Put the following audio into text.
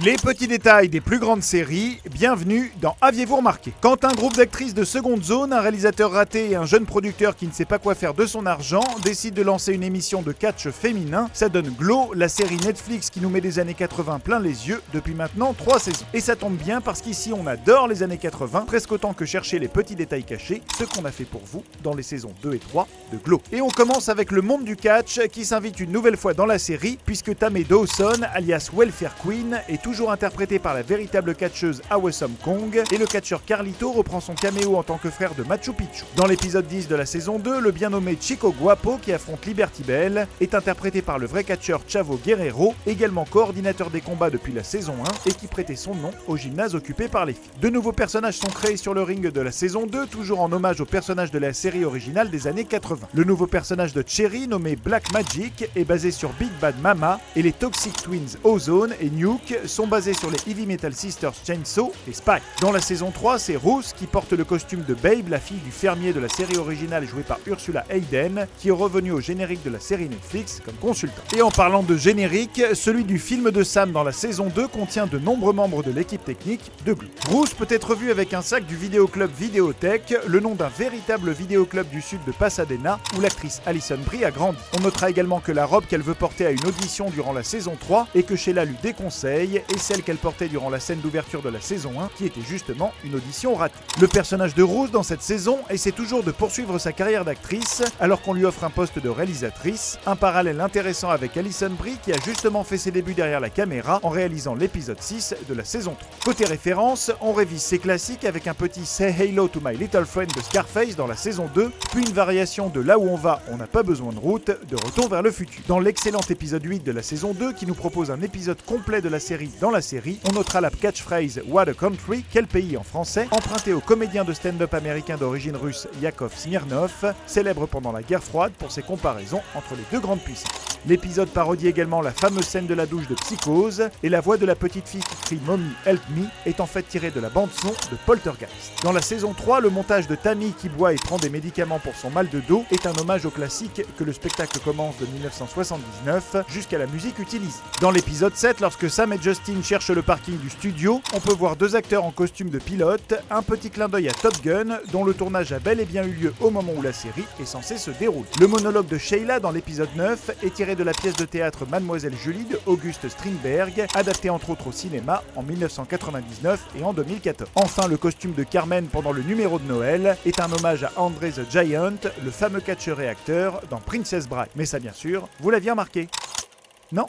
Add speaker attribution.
Speaker 1: Les petits détails des plus grandes séries, bienvenue dans Aviez-vous remarqué? Quand un groupe d'actrices de seconde zone, un réalisateur raté et un jeune producteur qui ne sait pas quoi faire de son argent décident de lancer une émission de catch féminin, ça donne Glow, la série Netflix qui nous met des années 80 plein les yeux depuis maintenant 3 saisons. Et ça tombe bien parce qu'ici on adore les années 80, presque autant que chercher les petits détails cachés, ce qu'on a fait pour vous dans les saisons 2 et 3 de Glow. Et on commence avec le monde du catch qui s'invite une nouvelle fois dans la série puisque Tammy Dawson, alias Welfare Queen, est toujours interprétée par la véritable catcheuse Awesome Kong et le catcheur Carlito reprend son caméo en tant que frère de Machu Picchu. Dans l'épisode 10 de la saison 2, le bien nommé Chico Guapo qui affronte Liberty Bell est interprété par le vrai catcheur Chavo Guerrero, également coordinateur des combats depuis la saison 1 et qui prêtait son nom au gymnase occupé par les filles. De nouveaux personnages sont créés sur le ring de la saison 2, toujours en hommage aux personnages de la série originale des années 80. Le nouveau personnage de Cherry, nommé Black Magic, est basé sur Big Bad Mama et les Toxic Twins Ozone et Nuke sont basés sur les Heavy Metal Sisters Chainsaw et Spike. Dans la saison 3, c'est Ruth qui porte le costume de Babe, la fille du fermier de la série originale jouée par Ursula Hayden, qui est revenue au générique de la série Netflix comme consultant. Et en parlant de générique, celui du film de Sam dans la saison 2 contient de nombreux membres de l'équipe technique de Glow. Ruth peut être vue avec un sac du vidéoclub Vidéothèque, le nom d'un véritable vidéoclub du sud de Pasadena où l'actrice Alison Brie a grandi. On notera également que la robe qu'elle veut porter à une audition durant la saison 3 et que Sheila lui déconseille est celle qu'elle portait durant la scène d'ouverture de la saison 1 qui était justement une audition ratée. Le personnage de Rose dans cette saison essaie toujours de poursuivre sa carrière d'actrice alors qu'on lui offre un poste de réalisatrice, un parallèle intéressant avec Alison Brie qui a justement fait ses débuts derrière la caméra en réalisant l'épisode 6 de la saison 3. Côté référence, on révise ses classiques avec un petit Say Hello to My Little Friend de Scarface dans la saison 2, puis une variation de Là où on va, on n'a pas besoin de route, de Retour vers le futur. Dans l'excellent épisode 8 de la saison 2 qui nous propose un épisode complet de la série dans la série, on notera la catchphrase What a Country, quel pays en français, emprunté au comédien de stand-up américain d'origine russe Yakov Smirnov, célèbre pendant la guerre froide pour ses comparaisons entre les deux grandes puissances. L'épisode parodie également la fameuse scène de la douche de Psychose et la voix de la petite fille qui crie Mommy Help Me est en fait tirée de la bande-son de Poltergeist. Dans la saison 3, le montage de Tammy qui boit et prend des médicaments pour son mal de dos est un hommage au classique que le spectacle commence de 1979 jusqu'à la musique utilisée. Dans l'épisode 7, lorsque Sam et Justin cherchent le parking du studio, on peut voir deux acteurs en costume de pilote, un petit clin d'œil à Top Gun dont le tournage a bel et bien eu lieu au moment où la série est censée se dérouler. Le monologue de Sheila dans l'épisode 9 est tiré de la pièce de théâtre Mademoiselle Julie de August Strindberg, adaptée entre autres au cinéma en 1999 et en 2014. Enfin, le costume de Carmen pendant le numéro de Noël est un hommage à Andre the Giant, le fameux catcheur et acteur dans Princess Bride. Mais ça bien sûr, vous l'aviez remarqué? Non?